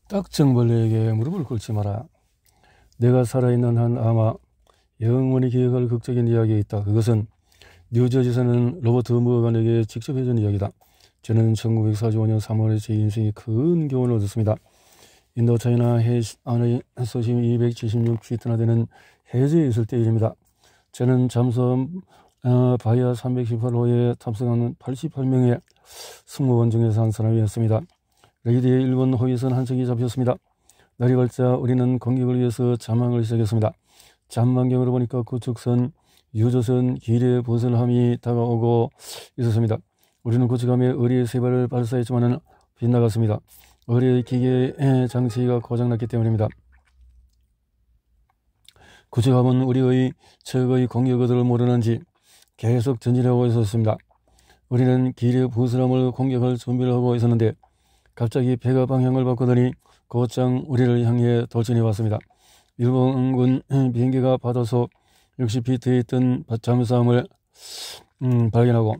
딱정벌레에게 무릎을 꿇지 마라. 내가 살아있는 한 아마 영원히 기억할 극적인 이야기가 있다. 그것은 뉴저지 사는 로버트 무어간에게 직접 해준 이야기다. 저는 1945년 3월에 제 인생에 큰 교훈을 얻었습니다. 인도차이나 해시 안의 수심 276피트나 되는 해저에 있을 때 일입니다. 저는 잠수함 바이아 318호에 탑승한 88명의 승무원 중에서 한 사람이었습니다. 레이디의 일본 호위선 한 척이 잡혔습니다. 날이 밝자 우리는 공격을 위해서 잠항을 시작했습니다. 잠만경으로 보니까 구축선, 유조선, 기뢰, 보슬함이 다가오고 있었습니다. 우리는 구축함에 의리의 세 발을 발사했지만 빗나갔습니다. 의리의 기계 장치가 고장났기 때문입니다. 구축함은 우리의 적의 공격을 모르는지 계속 전진하고 있었습니다. 우리는 기뢰, 보슬함을 공격할 준비를 하고 있었는데 갑자기 배가 방향을 바꾸더니 곧장 우리를 향해 돌진해 왔습니다. 일본군 비행기가 바다속 60피트에 있던 잠수함을 발견하고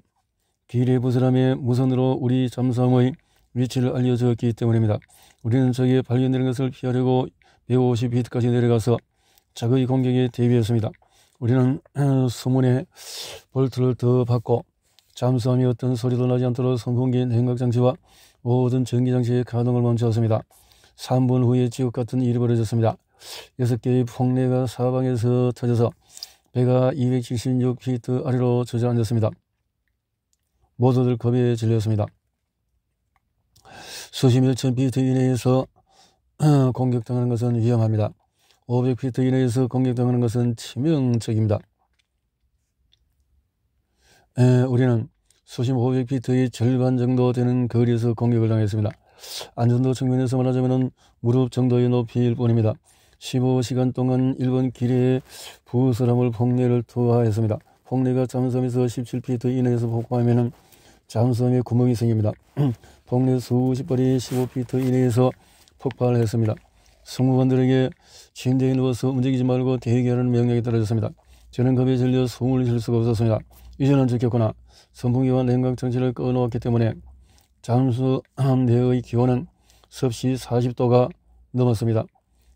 기뢰 보슬함의 무선으로 우리 잠수함의 위치를 알려주었기 때문입니다. 우리는 적이 발견되는 것을 피하려고 150피트까지 내려가서 적의 공격에 대비했습니다. 우리는 수문에 볼트를 더 받고 잠수함이 어떤 소리도 나지 않도록 선풍기, 냉각장치와 모든 전기장치의 가동을 멈추었습니다. 3분 후에 지옥 같은 일이 벌어졌습니다. 6개의 폭내가 사방에서 터져서 배가 276피트 아래로 주저앉았습니다. 모두들 겁에 질렸습니다. 수심 1000피트 이내에서 공격당하는 것은 위험합니다. 500피트 이내에서 공격당하는 것은 치명적입니다. 우리는 수심 500피트의 절반 정도 되는 거리에서 공격을 당했습니다. 안전도 측면에서 말하자면 무릎 정도의 높이일 뿐입니다. 15시간 동안 일본 기뢰에 부스럼을 폭내를 투하했습니다. 폭내가 잠수함에서 17피트 이내에서 폭파하면 잠수함에 구멍이 생깁니다. 폭내 수십 발이 15피트 이내에서 폭발을 했습니다. 승무원들에게 침대에 누워서 움직이지 말고 대기하라는 명령이 떨어졌습니다. 저는 겁에 질려 숨을 쉴 수가 없었습니다. 이제는 지켰구나. 선풍기와 냉각장치를 꺼놓았기 때문에 잠수함 내의 기온은 섭씨 40도가 넘었습니다.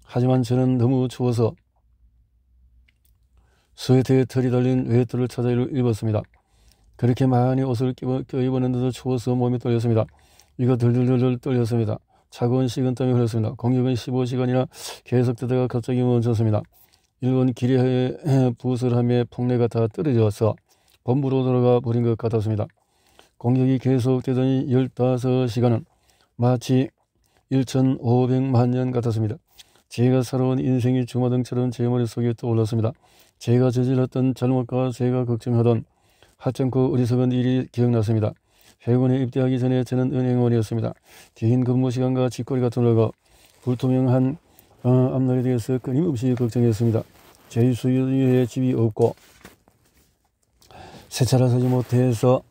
하지만 저는 너무 추워서 스웨터에 털이 달린 외투를 찾아 입었습니다. 그렇게 많이 옷을 껴입었는데도 추워서 몸이 떨렸습니다. 이거 들들들 떨렸습니다. 차가운 식은땀이 흘렀습니다. 공격은 15시간이나 계속되다가 갑자기 멈췄습니다. 일본 기뢰의 부슬함에 폭내가 다 떨어져서 본부로 돌아가 버린 것 같았습니다. 공격이 계속되더니 15시간은 마치 1500만 년 같았습니다. 제가 살아온 인생이 주마등처럼 제 머릿속에 떠올랐습니다. 제가 저질렀던 잘못과 제가 걱정하던 하찮고 어리석은 일이 기억났습니다. 해군에 입대하기 전에 저는 은행원이었습니다. 긴 근무시간과 쥐꼬리 같은 월급, 불투명한 앞날에 대해서 끊임없이 걱정했습니다. 제 수요에 집이 없고 새 차를 사지 못해서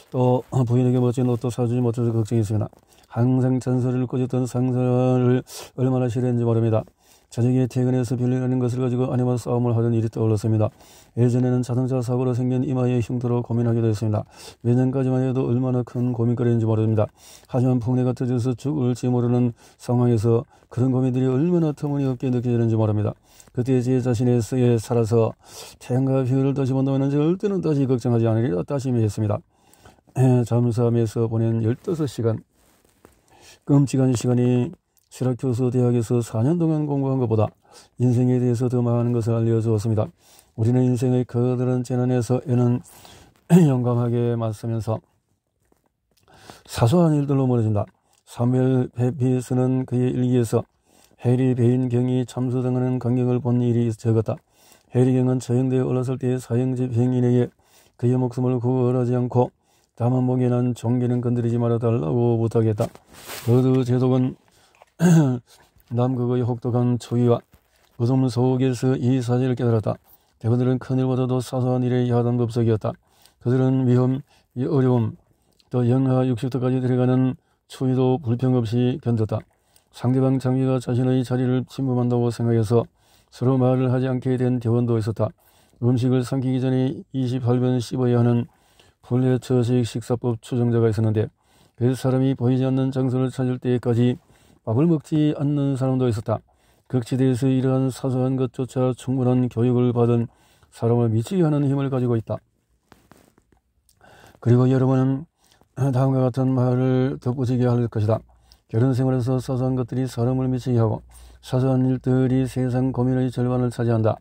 또 부인에게 멋진 옷도 사주지 못해서 걱정했습니다. 항상 잔소리를 꽂았던 상사를 얼마나 싫어했는지 모릅니다. 저녁에 퇴근해서 빌리라는 것을 가지고 아내와 싸움을 하던 일이 떠올랐습니다. 예전에는 자동차 사고로 생긴 이마의 흉터로 고민하기도 했습니다. 몇 년까지만 해도 얼마나 큰 고민거리인지 모릅니다. 하지만 폭내가 터져서 죽을지 모르는 상황에서 그런 고민들이 얼마나 터무니없게 느껴지는지 모릅니다. 그때 제 자신에 살아서 태양과 별을 다시 본다면 절대는 다시 걱정하지 않으리라 다짐했습니다. 잠수함에서 보낸 15시간 끔찍한 시간이 시라큐스 대학에서 4년 동안 공부한 것보다 인생에 대해서 더 많은 것을 알려주었습니다. 우리는 인생의 커다란 재난에서에는 용감하게 맞서면서 사소한 일들로 무너진다. 사무엘 페피스는 그의 일기에서 해리 베인 경이 참수당하는 광경을 본 일이 적었다. 해리 경은 처형대에 올랐을 때 사형집 행인에게 그의 목숨을 구원하지 않고 다만 목에 난 종기는 건드리지 말아달라고 부탁했다. 로드 제독은 남극의 혹독한 추위와 어둠 속에서 이 사실을 깨달았다. 대부들은 큰일보다도 사소한 일에 야단법석이었다. 그들은 위험, 어려움, 또 영하 60도까지 들어가는 추위도 불평 없이 견뎠다. 상대방 장비가 자신의 자리를 침범한다고 생각해서 서로 말을 하지 않게 된 대원도 있었다. 음식을 삼키기 전에 28번 씹어야 하는 플레처식 식사법 추종자가 있었는데 그 사람이 보이지 않는 장소를 찾을 때까지 밥을 먹지 않는 사람도 있었다. 극지대에서 이러한 사소한 것조차 충분한 교육을 받은 사람을 미치게 하는 힘을 가지고 있다. 그리고 여러분은 다음과 같은 말을 덧붙이게 할 것이다. 결혼 생활에서 사소한 것들이 사람을 미치게 하고 사소한 일들이 세상 고민의 절반을 차지한다.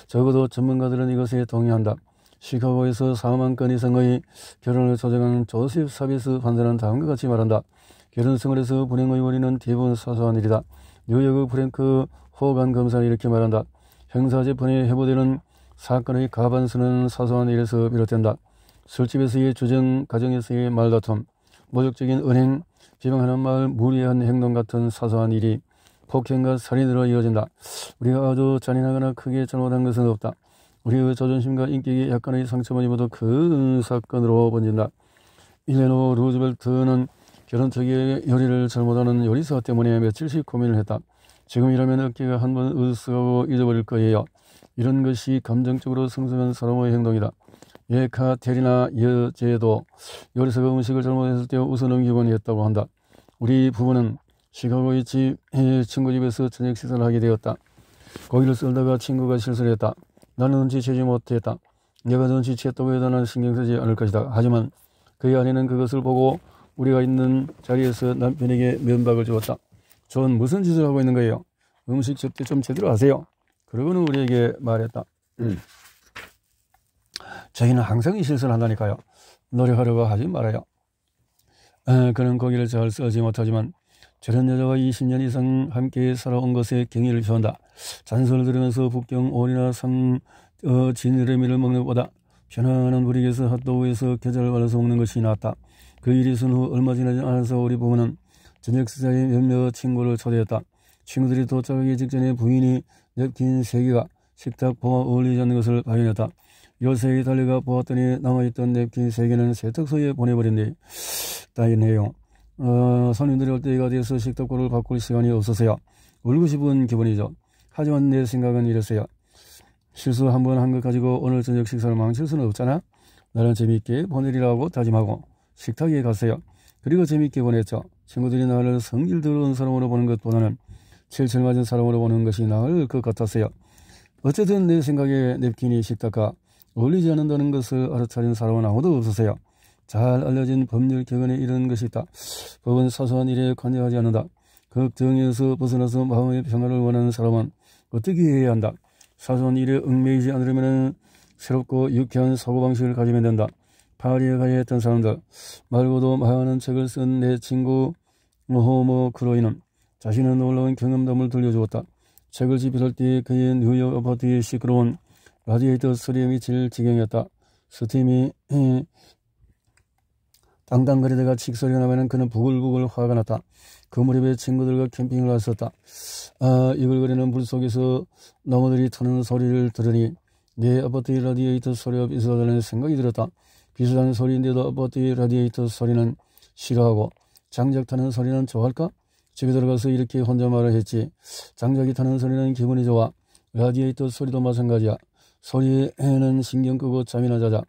적어도 전문가들은 이것에 동의한다. 시카고에서 4만 건 이상의 결혼을 조정한 조셉 사비스 판사는 다음과 같이 말한다. 결혼 생활에서 불행의 원인은 대부분 사소한 일이다. 뉴욕의 프랭크 호간 검사는 이렇게 말한다. 형사재판에 회부되는 사건의 가반수는 사소한 일에서 비롯된다. 술집에서의 주정, 가정에서의 말다툼, 모욕적인 은행, 비방하는 말, 무리한 행동 같은 사소한 일이 폭행과 살인으로 이어진다. 우리가 아주 잔인하거나 크게 잘못한 것은 없다. 우리의 자존심과 인격에 약간의 상처만 입어도 큰 사건으로 번진다. 일레노 루즈벨트는 결혼 초기에 요리를 잘못하는 요리사 때문에 며칠씩 고민을 했다. 지금이라면 어깨가 한번 으쓱하고 잊어버릴 거예요. 이런 것이 감정적으로 성숙한 사람의 행동이다. 예카테리나 여제도 요리사가 음식을 잘못했을 때 웃어넘기곤 했다고 한다. 우리 부부는 시카고의 친구 집에서 저녁 식사를 하게 되었다. 고기를 썰다가 친구가 실수를 했다. 나는 눈치채지 못했다. 내가 눈치챘다고 해도 나는 신경 쓰지 않을 것이다. 하지만 그의 아내는 그것을 보고 우리가 있는 자리에서 남편에게 면박을 주었다. 전 무슨 짓을 하고 있는 거예요? 음식 접대 좀 제대로 하세요. 그러고는 우리에게 말했다. 자기는 항상 이 실수를 한다니까요. 노력하려고 하지 말아요. 그는 고기를 잘 썰지 못하지만 저런 여자와 20년 이상 함께 살아온 것에 경의를 표한다. 잔소리를 들으면서 북경 오리나 지느러미를 먹는 것보다 편안한 분위기에서 핫도그에서 계절을 발라서 먹는 것이 낫다. 그 일이 있은 후 얼마 지나지 않아서 우리 부부는 저녁 식사에 몇몇 친구를 초대했다. 친구들이 도착하기 직전에 부인이 냅킨 3개가 식탁 보와 어울리지 않는 것을 발견했다. 요새에 달려가 보았더니 남아있던 냅킨 3개는 세탁소에 보내버렸네. 따이네요. 손님들이 올 때가 돼서 식탁고를 바꿀 시간이 없어서야 울고 싶은 기분이죠. 하지만 내 생각은 이랬어요. 실수 한 번 한 것 가지고 오늘 저녁 식사를 망칠 수는 없잖아. 나는 재미있게 보내리라고 다짐하고 식탁에 갔어요. 그리고 재미있게 보냈죠. 친구들이 나를 성질 더러운 사람으로 보는 것보다는 칠칠 맞은 사람으로 보는 것이 나을 것 같았어요. 어쨌든 내 생각에 냅킨이 식탁과 어울리지 않는다는 것을 알아차린 사람은 아무도 없었어요. 잘 알려진 법률 격언에 이런 것이 있다. 법은 사소한 일에 관여하지 않는다. 걱정에서 벗어나서 마음의 평화를 원하는 사람은 어떻게 해야 한다. 사소한 일에 얽매이지 않으려면 새롭고 유쾌한 사고방식을 가지면 된다. 파리에 가야 했던 사람들 말고도 많은 책을 쓴 내 친구 호모 크로이는 자신의 놀라운 경험담을 들려주었다. 책을 집필할 때 그의 뉴욕 아파트의 시끄러운 라디에이터 소리에 미칠 지경이었다. 스팀이 땅땅거리다가 칙소리가 나면 그는 부글부글 화가 났다. 그 무렵에 친구들과 캠핑을 갔었다. 이글거리는 불 속에서 나무들이 타는 소리를 들으니 내 아파트의 라디에이터 소리와 비슷하다는 생각이 들었다. 비슷한 소리인데도 아파트의 라디에이터 소리는 싫어하고 장작 타는 소리는 좋아할까? 집에 들어가서 이렇게 혼자 말을 했지. 장작이 타는 소리는 기분이 좋아. 라디에이터 소리도 마찬가지야. 소리에는 신경 끄고 잠이나 자자.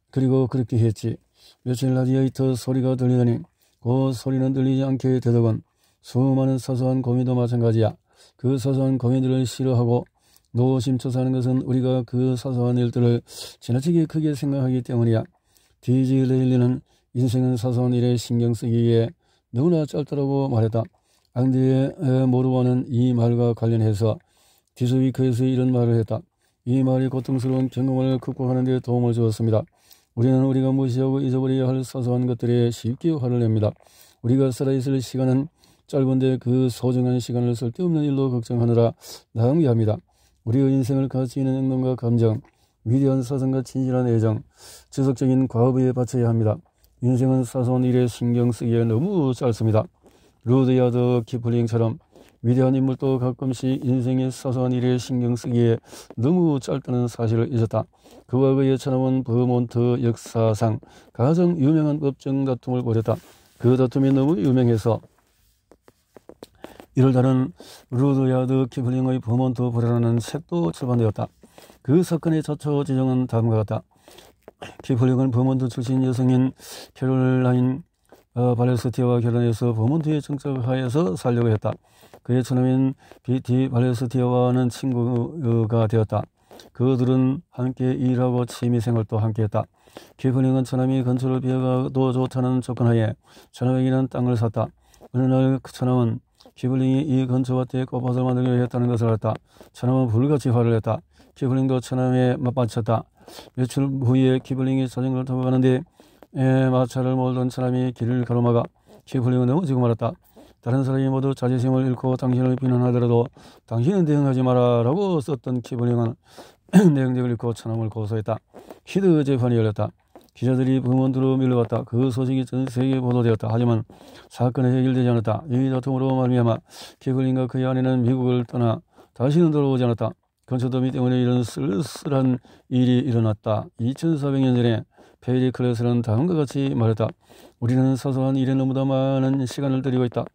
그리고 그렇게 했지. 며칠 라디에이터 소리가 들리더니 그 소리는 들리지 않게 되더군. 수많은 사소한 고민도 마찬가지야. 그 사소한 고민들을 싫어하고 노심초사하는 것은 우리가 그 사소한 일들을 지나치게 크게 생각하기 때문이야. 디즈레일리는 인생은 사소한 일에 신경 쓰기에 너무나 짧다고 말했다. 앙드레 모르와는 이 말과 관련해서 디스위크에서 이런 말을 했다. 이 말이 고통스러운 경험을 극복하는 데 도움을 주었습니다. 우리는 우리가 무시하고 잊어버려야 할 사소한 것들에 쉽게 화를 냅니다. 우리가 살아있을 시간은 짧은데 그 소중한 시간을 쓸데없는 일로 걱정하느라 낭비합니다. 우리의 인생을 가치 있는 행동과 감정, 위대한 사상과 진실한 애정, 지속적인 과업에 바쳐야 합니다. 인생은 사소한 일에 신경 쓰기에 너무 짧습니다. 루드야드 키플링처럼 위대한 인물도 가끔씩 인생의 사소한 일에 신경 쓰기에 너무 짧다는 사실을 잊었다. 그와 그의 처남은 버몬트 역사상 가장 유명한 법정 다툼을 벌였다. 그 다툼이 너무 유명해서 이를 다룬 루드야드 키플링의 버몬트 불화라는 책도 출판되었다. 그 사건의 자초 지정은 다음과 같다. 키플링은 버몬트 출신 여성인 캐롤라인 발레스티아와 결혼해서 버몬트에 정착하여서 살려고 했다. 그의 처남인 비티 발레스티아와는 친구가 되었다. 그들은 함께 일하고 취미생활도 함께했다. 키플링은 처남이 근처를 비어가도 좋다는 조건하에 처남에게는 땅을 샀다. 어느 날 처남은 키플링이 이 근처밭에 꽃밭을 만들려 했다는 것을 알았다. 처남은 불같이 화를 냈다. 키플링도 처남에 맞받쳤다. 며칠 후에 키플링이 자전거를 타고 가는데 마차를 몰던 처남이 길을 가로막아 키플링은 넘어지고 말았다. 다른 사람이 모두 자존심을 잃고 당신을 비난하더라도 당신은 대응하지 마라 라고 썼던 키플링은 내용적을 읽고 처남을 고소했다. 히드 재판이 열렸다. 기자들이 버몬트로 밀려왔다. 그 소식이 전 세계에 보도되었다. 하지만 사건은 해결되지 않았다. 이 다툼으로 말미암아 키플링과 그의 아내는 미국을 떠나 다시는 돌아오지 않았다. 건초더미 때문에 이런 쓸쓸한 일이 일어났다. 2400년 전에 페리클레스는 다음과 같이 말했다. 우리는 사소한 일에 너무나 많은 시간을 들이고 있다.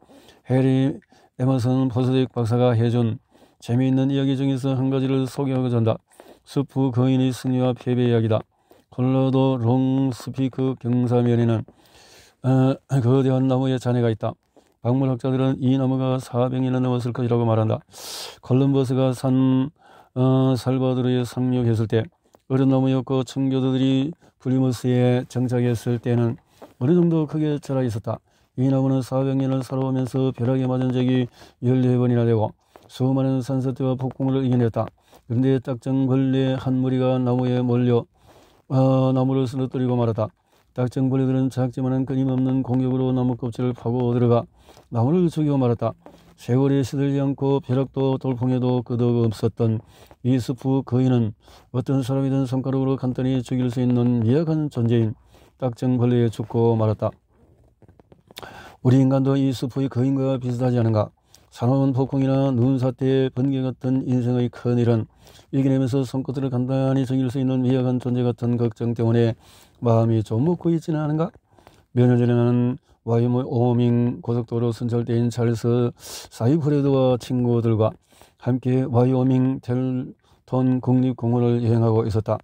해리 에머슨 포스딕 박사가 해준 재미있는 이야기 중에서 한 가지를 소개하고자 한다. 숲 거인의 승리와 패배 이야기다. 콜로라도 롱스피크 경사면에는 거대한 나무의 잔해가 있다. 박물학자들은 이 나무가 400년이 넘었을 것이라고 말한다. 콜럼버스가 산 살바도르에 상륙했을 때 어른 나무였고 청교도들이 플리머스에 정착했을 때는 어느 정도 크게 자라 있었다. 이 나무는 400년을 살아오면서 벼락에 맞은 적이 14번이나 되고 수많은 산사태와 폭풍을 이겨냈다. 그런데 딱정벌레 한 무리가 나무에 몰려 나무를 쓰러뜨리고 말았다. 딱정벌레들은 작지만은 끊임없는 공격으로 나무 껍질을 파고 들어가 나무를 죽이고 말았다. 세월에 시들지 않고 벼락도 돌풍에도 끄덕없었던 이 숲 거인은 어떤 사람이든 손가락으로 간단히 죽일 수 있는 미약한 존재인 딱정벌레에 죽고 말았다. 우리 인간도 이 숲의 거인과 비슷하지 않은가? 사나운 폭풍이나 눈사태의 번개 같은 인생의 큰일은 이겨내면서 손끝으로 간단히 죽일 수 있는 미약한 존재 같은 걱정 때문에 마음이 좀 먹고 있지는 않은가? 몇 년 전에는 와이오밍 고속도로 순찰대인 찰스 사이프레드와 친구들과 함께 와이오밍 델톤 국립공원을 여행하고 있었다.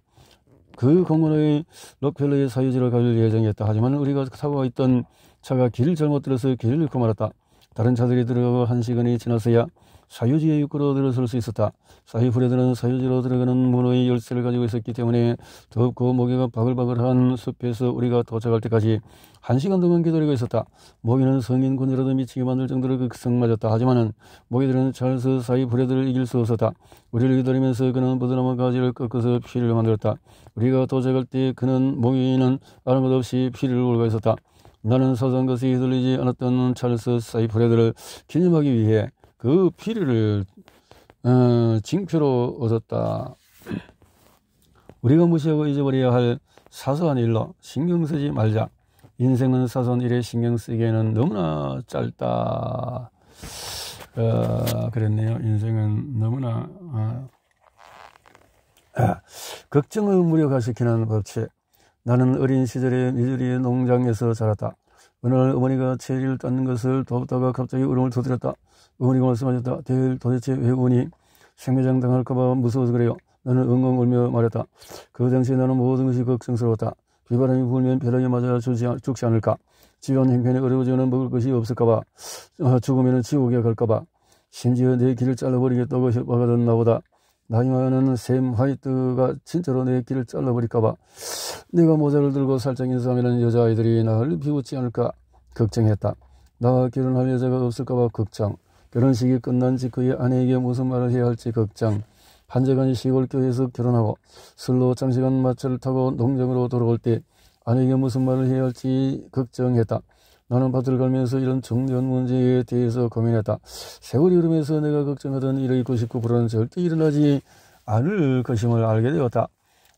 그 공원의 록펠러의 사유지를 갈 예정이었다. 하지만 우리가 타고 있던 차가 길을 잘못 들어서 길을 잃고 말았다. 다른 차들이 들어가고 1시간이 지났어야 사유지에 입구로 들어설 수 있었다. 사이프레드는 사유지로 들어가는 문의 열쇠를 가지고 있었기 때문에 덥고 모기가 바글바글한 숲에서 우리가 도착할 때까지 1시간 동안 기다리고 있었다. 모기는 성인군이라도 미치게 만들 정도로 극성맞았다. 하지만은 모기들은 찰스 사이프레드를 이길 수 없었다. 우리를 기다리면서 그는 부드러운 가지를 꺾어서 피를 만들었다. 우리가 도착할 때 모기는 아무 것 없이 피를 울고 있었다. 나는 사소한 것에 휘둘리지 않았던 찰스 사이프레드를 기념하기 위해 그 피리를 징표로 얻었다. 우리가 무시하고 잊어버려야 할 사소한 일로 신경 쓰지 말자. 인생은 사소한 일에 신경 쓰기에는 너무나 짧다. 그랬네요. 인생은 너무나 걱정을 무력화시키는 법칙. 나는 어린 시절에 미주리 농장에서 자랐다. 어느 날 어머니가 체리를 땄는 것을 돕다가 갑자기 울음을 터뜨렸다. 어머니가 말씀하셨다. 대일 도대체 왜 우니? 생매장 당할까봐 무서워서 그래요. 나는 엉엉 울며 말했다. 그 당시에 나는 모든 것이 걱정스러웠다. 비바람이 불면 벼락에 맞아 죽지 않을까? 집안 형편이 어려워지면 먹을 것이 없을까봐, 죽으면 지옥에 갈까봐, 심지어 내 길을 잘라버리겠다고 협박하던 나보다 나이 많은 샘 화이트가 진짜로 내 길을 잘라버릴까봐, 내가 모자를 들고 살짝 인사하면 여자아이들이 나를 비웃지 않을까 걱정했다. 나와 결혼할 여자가 없을까봐 걱정, 결혼식이 끝난 직후에 아내에게 무슨 말을 해야 할지 걱정, 한적한 시골 교회에서 결혼하고 술로 장시간 마차를 타고 농장으로 돌아올 때 아내에게 무슨 말을 해야 할지 걱정했다. 나는 밭을 갈면서 이런 중요한 문제에 대해서 고민했다. 세월이 흐르면서 내가 걱정하던 일의 99%는 절대 일어나지 않을 것임을 알게 되었다.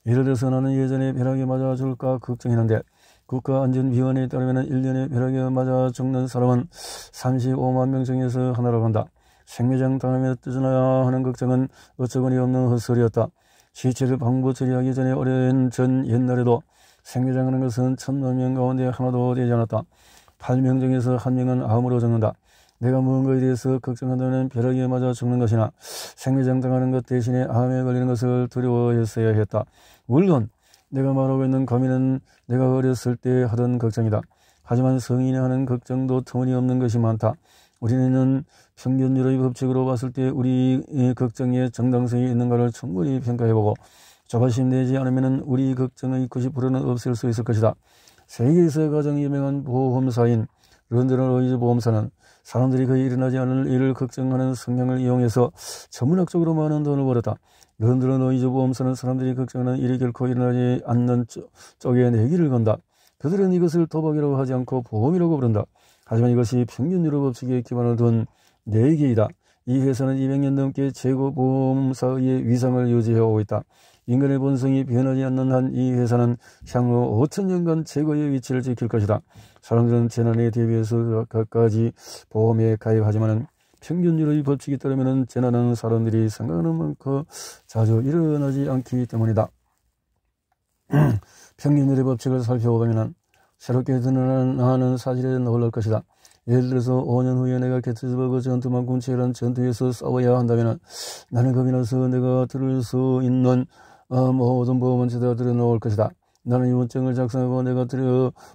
예를 들어서 나는 예전에 벼락에 맞아 죽을까 걱정했는데 국가안전위원회에 따르면 1년에 벼락에 맞아 죽는 사람은 35만 명 중에서 하나라고 한다. 생매장 당하며 뜨져나야 하는 걱정은 어처구니 없는 헛소리였다. 시체를 방부 처리하기 전에 오랜 전 옛날에도 생매장하는 것은 1000만 명 가운데 하나도 되지 않았다. 8명 중에서 1명은 암으로 죽는다. 내가 무언가에 대해서 걱정한다면 벼락에 맞아 죽는 것이나 생매장 당하는 것 대신에 암에 걸리는 것을 두려워했어야 했다. 물론 내가 말하고 있는 고민은 내가 어렸을 때 하던 걱정이다. 하지만 성인이 하는 걱정도 터무니없는 것이 많다. 우리는 평균율의 법칙으로 봤을 때 우리의 걱정에 정당성이 있는가를 충분히 평가해보고 조바심 내지 않으면 우리 걱정의 90%는 없앨 수 있을 것이다. 세계에서 가장 유명한 보험사인 런던 보험사는 사람들이 거의 일어나지 않을 일을 걱정하는 성향을 이용해서 전문학적으로 많은 돈을 벌었다. 런던 보험사는 사람들이 걱정하는 일이 결코 일어나지 않는 쪽에 내기를 건다. 그들은 이것을 도박이라고 하지 않고 보험이라고 부른다. 하지만 이것이 평균율의 법칙에 기반을 둔 내기이다. 이 회사는 200년 넘게 최고 보험사의 위상을 유지해오고 있다. 인간의 본성이 변하지 않는 한 이 회사는 향후 5,000년간 최고의 위치를 지킬 것이다. 사람들은 재난에 대비해서 각가지 보험에 가입하지만 평균율의 법칙에 따르면 재난은 사람들이 생각하는 만큼 자주 일어나지 않기 때문이다. 평균율의 법칙을 살펴보면 새롭게 드러나는 사실에 놀랄 것이다. 예를 들어서 5년 후에 내가 게티즈버그 전투만큼 치열한 전투에서 싸워야 한다면 나는 겁이 나서 내가 들을 수 있는 모든 보험은 제대로 들여놓을 것이다. 나는 유언장을 작성하고 내가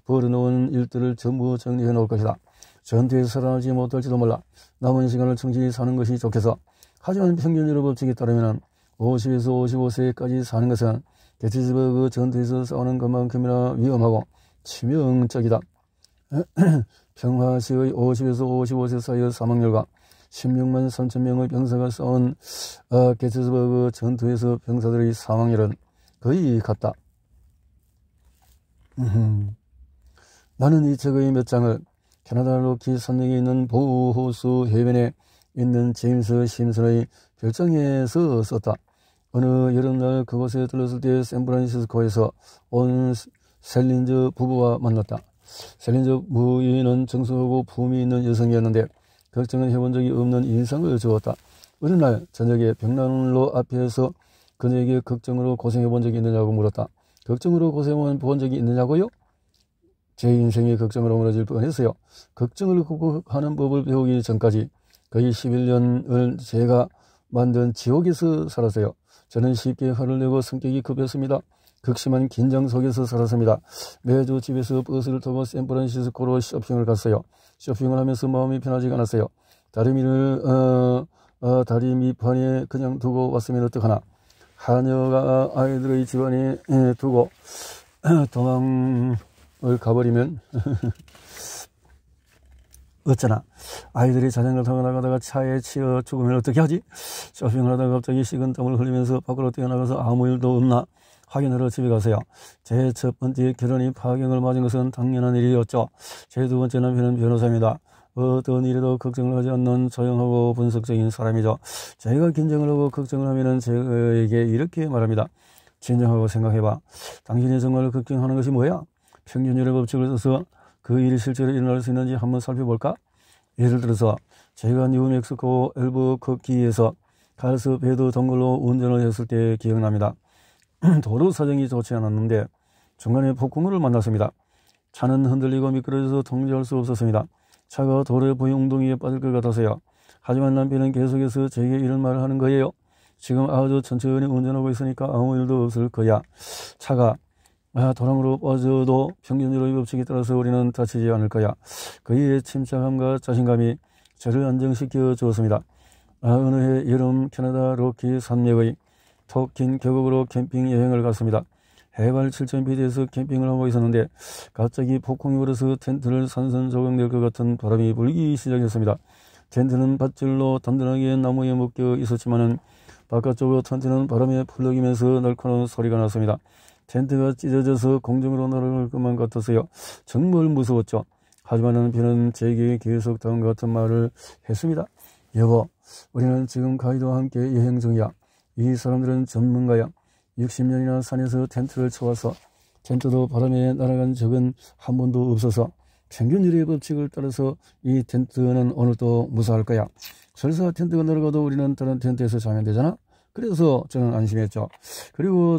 벌여놓은 일들을 전부 정리해 놓을 것이다. 전투에서 살아나지 못할지도 몰라. 남은 시간을 충실히 사는 것이 좋겠어. 하지만 평균율의 법칙에 따르면 50에서 55세까지 사는 것은 게티즈버그 전투에서 싸우는 것만큼이나 위험하고 치명적이다. 평화 시의 50에서 55세 사이의 사망률과 16만 3천 명의 병사가 싸운 게티즈버그 전투에서 병사들의 사망률은 거의 같다. 나는 이 책의 몇 장을 캐나다 로키 산맥에 있는 보호수 해변에 있는 제임스 심슨의 별장에서 썼다. 어느 여름날 그곳에 들렀을 때 샌프란시스코에서 온 셀린저 부부와 만났다. 셀린저 부인은 정숙하고 품이 있는 여성이었는데 걱정은 해본 적이 없는 인상을 주었다. 어느 날 저녁에 벽난로 앞에서 그녀에게 걱정으로 고생해본 적이 있느냐고 물었다. 걱정으로 고생해본 적이 있느냐고요? 제 인생이 걱정으로 무너질 뻔했어요. 걱정을 극복하는 법을 배우기 전까지 거의 11년을 제가 만든 지옥에서 살았어요. 저는 쉽게 화를 내고 성격이 급했습니다. 극심한 긴장 속에서 살았습니다. 매주 집에서 버스를 타고 샌프란시스코로 쇼핑을 갔어요. 쇼핑을 하면서 마음이 편하지가 않았어요. 다리 밑판에 그냥 두고 왔으면 어떡하나. 하녀가 아이들의 집안에 두고 도망을 가버리면 어쩌나. 아이들이 자전거를 타고 나가다가 차에 치여 죽으면 어떻게 하지? 쇼핑을 하다가 갑자기 식은 땀을 흘리면서 밖으로 뛰어나가서 아무 일도 없나 확인하러 집에 가세요. 제 첫 번째 결혼이 파경을 맞은 것은 당연한 일이었죠. 제 두 번째 남편은 변호사입니다. 어떤 일에도 걱정을 하지 않는 조용하고 분석적인 사람이죠. 제가 긴장을 하고 걱정을 하면 저에게 이렇게 말합니다. 진정하고 생각해봐. 당신이 정말 걱정하는 것이 뭐야? 평균율의 법칙을 써서 그 일이 실제로 일어날 수 있는지 한번 살펴볼까? 예를 들어서 제가 뉴멕시코 엘버커키에서 가르스 베드 동굴로 운전을 했을 때 기억납니다. 도로 사정이 좋지 않았는데 중간에 폭풍우를 만났습니다. 차는 흔들리고 미끄러져서 통제할 수 없었습니다. 차가 도로의 보용둥이에 빠질 것 같아서요. 하지만 남편은 계속해서 제게 이런 말을 하는 거예요. 지금 아주 천천히 운전하고 있으니까 아무 일도 없을 거야. 차가 도랑으로 빠져도 평균율의 법칙에 따라서 우리는 다치지 않을 거야. 그의 침착함과 자신감이 저를 안정시켜 주었습니다. 어느 해 여름 캐나다 로키 산맥의 톡 긴 계곡으로 캠핑 여행을 갔습니다. 해발 7,000피트에서 캠핑을 하고 있었는데 갑자기 폭풍이 불어서 텐트를 산산조각낼 것 같은 바람이 불기 시작했습니다. 텐트는 밧줄로 단단하게 나무에 묶여 있었지만은 바깥쪽으로 텐트는 바람에 풀러기면서 날카로운 소리가 났습니다. 텐트가 찢어져서 공중으로 날아갈 것만 같았어요. 정말 무서웠죠. 하지만 남편은 제게 계속 다음과 같은 말을 했습니다. 여보, 우리는 지금 가이드와 함께 여행 중이야. 이 사람들은 전문가야. 60년이나 산에서 텐트를 쳐와서 텐트도 바람에 날아간 적은 한 번도 없어서 평균율의 법칙을 따라서 이 텐트는 오늘도 무사할 거야. 설사 텐트가 날아가도 우리는 다른 텐트에서 자면 되잖아. 그래서 저는 안심했죠. 그리고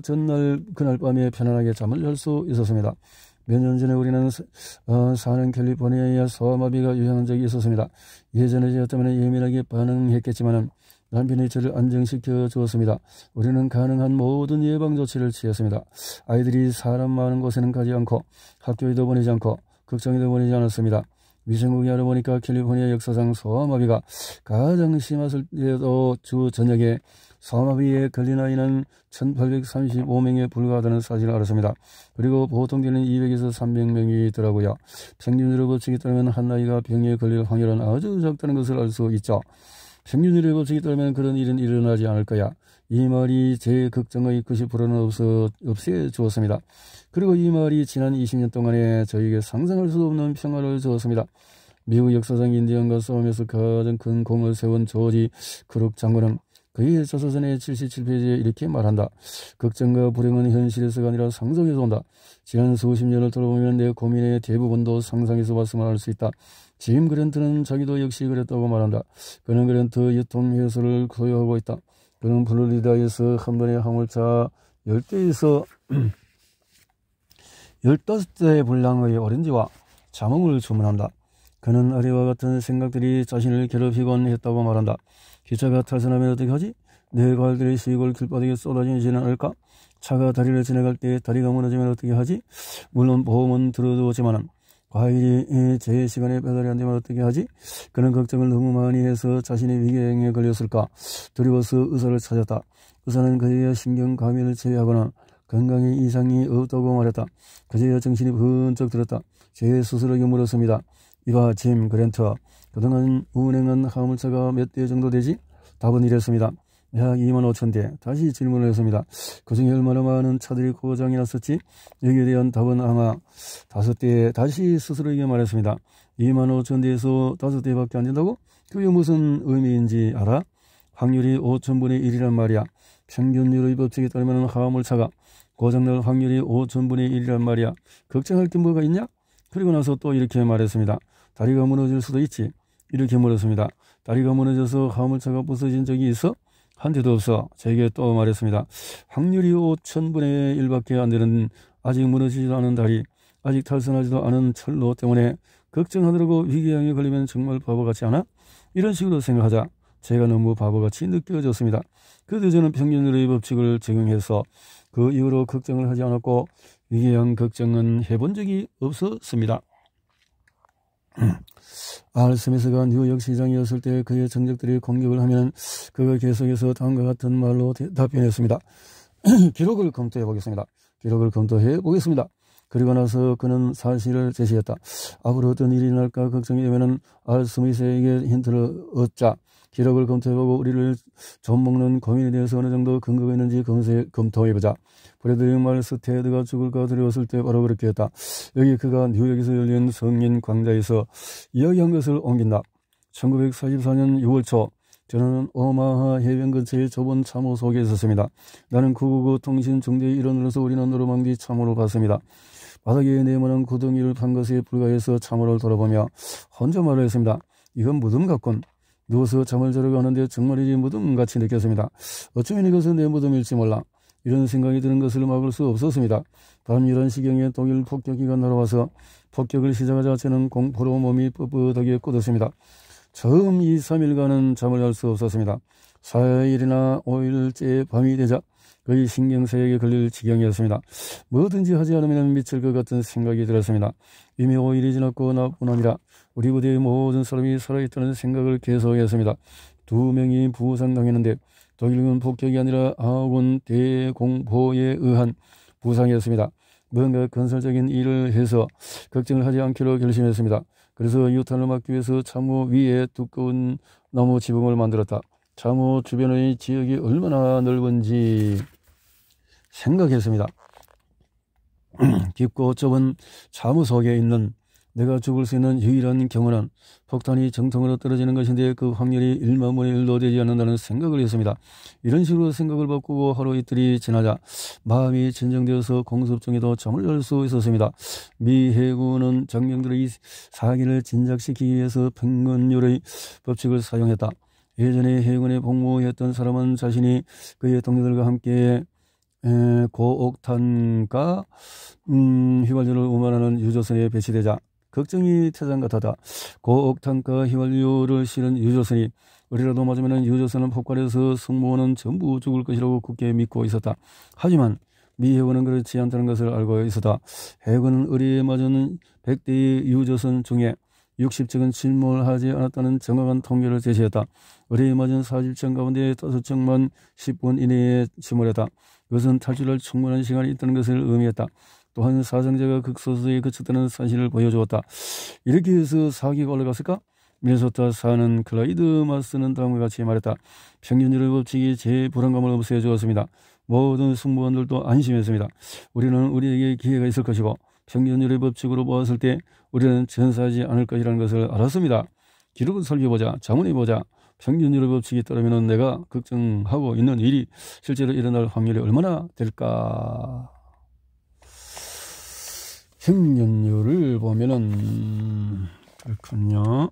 그날 밤에 편안하게 잠을 잘 수 있었습니다. 몇 년 전에 우리는 사는 캘리포니아에 소아마비가 유행한 적이 있었습니다. 예전에 저였다면 예민하게 반응했겠지만 남편이 저를 안정시켜 주었습니다. 우리는 가능한 모든 예방 조치를 취했습니다. 아이들이 사람 많은 곳에는 가지 않고 학교에도 보내지 않고 걱정이 되어버리지 않았습니다. 위성국이 알아보니까 캘리포니아 역사상 소아마비가 가장 심했을 때도 주 전역에 소아마비에 걸린 아이는 1835명에 불과하다는 사실을 알았습니다. 그리고 보통 때는 200에서 300명이 있더라고요. 평균율의 법칙에 따르면 한 아이가 병에 걸릴 확률은 아주 적다는 것을 알 수 있죠. 평균율의 법칙에 따르면 그런 일은 일어나지 않을 거야. 이 말이 제 걱정의 90%는 없애주었습니다. 그리고 이 말이 지난 20년 동안에 저에게 상상할 수 없는 평화를 주었습니다. 미국 역사상 인디언과 싸움에서 가장 큰 공을 세운 조지 크룩 장군은 그의 자서전의 77페이지에 이렇게 말한다. 걱정과 불행은 현실에서가 아니라 상상에서 온다. 지난 수십 년을 돌아보면 내 고민의 대부분도 상상에서 왔음을 알 수 있다. 짐 그랜트는 자기도 역시 그랬다고 말한다. 그는 그랜트 유통회사를 소유하고 있다. 그는 플로리다에서 한 번에 화물차 10대에서 15대 분량의 오렌지와 자몽을 주문한다. 그는 아래와 같은 생각들이 자신을 괴롭히곤 했다고 말한다. 기차가 탈선하면 어떻게 하지? 내 과일들의 시골 길바닥에 쏟아지지는 않을까? 차가 다리를 지나갈 때 다리가 무너지면 어떻게 하지? 물론 보험은 들어두었지만 과일이 제 시간에 배달이 안 되면 어떻게 하지? 그는 걱정을 너무 많이 해서 자신의 위궤양에 걸렸을까? 두려워서 의사를 찾았다. 의사는 그제야 신경과민을 제외하거나 건강에 이상이 없다고 말했다. 그제야 정신이 번쩍 들었다. 제 스스로에게 물었습니다. 이봐 짐 그랜트, 그동안 운행한 화물차가 몇 대 정도 되지? 답은 이랬습니다. 약 25,000대. 다시 질문을 했습니다. 그중에 얼마나 많은 차들이 고장이 났었지? 여기에 대한 답은 아마 5대. 다시 스스로에게 말했습니다. 25,000대에서 5대밖에 안 된다고? 그게 무슨 의미인지 알아? 확률이 5,000분의 1이란 말이야. 평균율의 법칙에 따르면 화물차가 고장날 확률이 5,000분의 1이란 말이야. 걱정할 게 뭐가 있냐? 그리고 나서 또 이렇게 말했습니다. 다리가 무너질 수도 있지. 이렇게 물었습니다. 다리가 무너져서 화물차가 부서진 적이 있어? 한 대도 없어. 제게 또 말했습니다. 확률이 5,000분의 1밖에 안 되는 아직 무너지지도 않은 다리, 아직 탈선하지도 않은 철로 때문에 걱정하느라고 위궤양에 걸리면 정말 바보같지 않아? 이런 식으로 생각하자 제가 너무 바보같이 느껴졌습니다. 그래도 저는 평균율의 법칙을 적용해서 그 이후로 걱정을 하지 않았고 위궤양 걱정은 해본 적이 없었습니다. 알 스미스가 뉴욕 시장이었을 때 그의 정적들이 공격을 하면 그가 계속해서 다음과 같은 말로 답변했습니다. 기록을 검토해 보겠습니다. 기록을 검토해 보겠습니다. 그리고 나서 그는 사실을 제시했다. 앞으로 어떤 일이 날까 걱정이 되면 알 스미스에게 힌트를 얻자. 기록을 검토해보고 우리를 좀먹는 고민에 대해서 어느 정도 근거가 있는지 검토해보자. 브래들리 말스 테드가 죽을까 두려웠을 때 바로 그렇게 했다. 여기 그가 뉴욕에서 열린 성인 광장에서 이야기한 것을 옮긴다. 1944년 6월 초 저는 오마하 해변 근처의 좁은 참호 속에 있었습니다. 나는 999 통신 중대의 일원으로서 우리는 노르망디 참호를 봤습니다. 바닥에 네모난 구덩이를 판 것에 불과해서 참호를 돌아보며 혼자 말을 했습니다. 이건 무덤 같군. 누워서 잠을 자려고 하는데 정말이지 무덤같이 느꼈습니다. 어쩌면 이것은 내 무덤일지 몰라. 이런 생각이 드는 것을 막을 수 없었습니다. 밤 11시경에 독일 폭격기가 날아와서 폭격을 시작하자 저는 공포로 몸이 뻣뻣하게 굳었습니다. 처음 2, 3일간은 잠을 잘 수 없었습니다. 4일이나 5일째 밤이 되자 거의 신경쇠약에 걸릴 지경이었습니다. 뭐든지 하지 않으면 미칠 것 같은 생각이 들었습니다. 이미 5일이 지났고 나뿐 아니라 우리 부대의 모든 사람이 살아있다는 생각을 계속했습니다. 2명이 부상당했는데 독일군 폭격이 아니라 아군 대공포에 의한 부상이었습니다. 뭔가 건설적인 일을 해서 걱정을 하지 않기로 결심했습니다. 그래서 유탄을 막기 위해서 참호 위에 두꺼운 나무 지붕을 만들었다. 참호 주변의 지역이 얼마나 넓은지 생각했습니다. 깊고 좁은 참호 속에 있는 내가 죽을 수 있는 유일한 경우는 폭탄이 정통으로 떨어지는 것인데 그 확률이 1만분의 1도 되지 않는다는 생각을 했습니다. 이런 식으로 생각을 바꾸고 하루 이틀이 지나자 마음이 진정되어서 공습 중에도 잠을 잘 수 있었습니다. 미 해군은 장병들의 사기를 진작시키기 위해서 평균율의 법칙을 사용했다. 예전에 해군에 복무했던 사람은 자신이 그의 동료들과 함께 고옥탄과 휘발유를 운반하는 유조선에 배치되자 걱정이 태산 같았다. 고옥탄과 휘발유를 실은 유조선이 어디라도 맞으면 유조선은 폭발해서 승무원은 전부 죽을 것이라고 굳게 믿고 있었다. 하지만 미 해군은 그렇지 않다는 것을 알고 있었다. 해군은 의리에 맞은 100대의 유조선 중에 60척은 침몰하지 않았다는 정확한 통계를 제시했다. 의뢰에 맞은 40척 가운데 5척만 10분 이내에 침몰했다. 그것은 탈출할 충분한 시간이 있다는 것을 의미했다. 또한 사상자가 극소수에 그쳤다는 사실을 보여주었다. 이렇게 해서 사기가 올라갔을까? 미네소타 사는 클라이드 마스는 다음과 같이 말했다. 평균율의 법칙이 제 불안감을 없애 주었습니다. 모든 승무원들도 안심했습니다. 우리는 우리에게 기회가 있을 것이고 평균율의 법칙으로 보았을 때 우리는 전사하지 않을 것이라는 것을 알았습니다. 기록을 살펴보자. 자문해보자. 평균율의 법칙이 따르면 내가 걱정하고 있는 일이 실제로 일어날 확률이 얼마나 될까? 평균율을 보면은 그렇군요.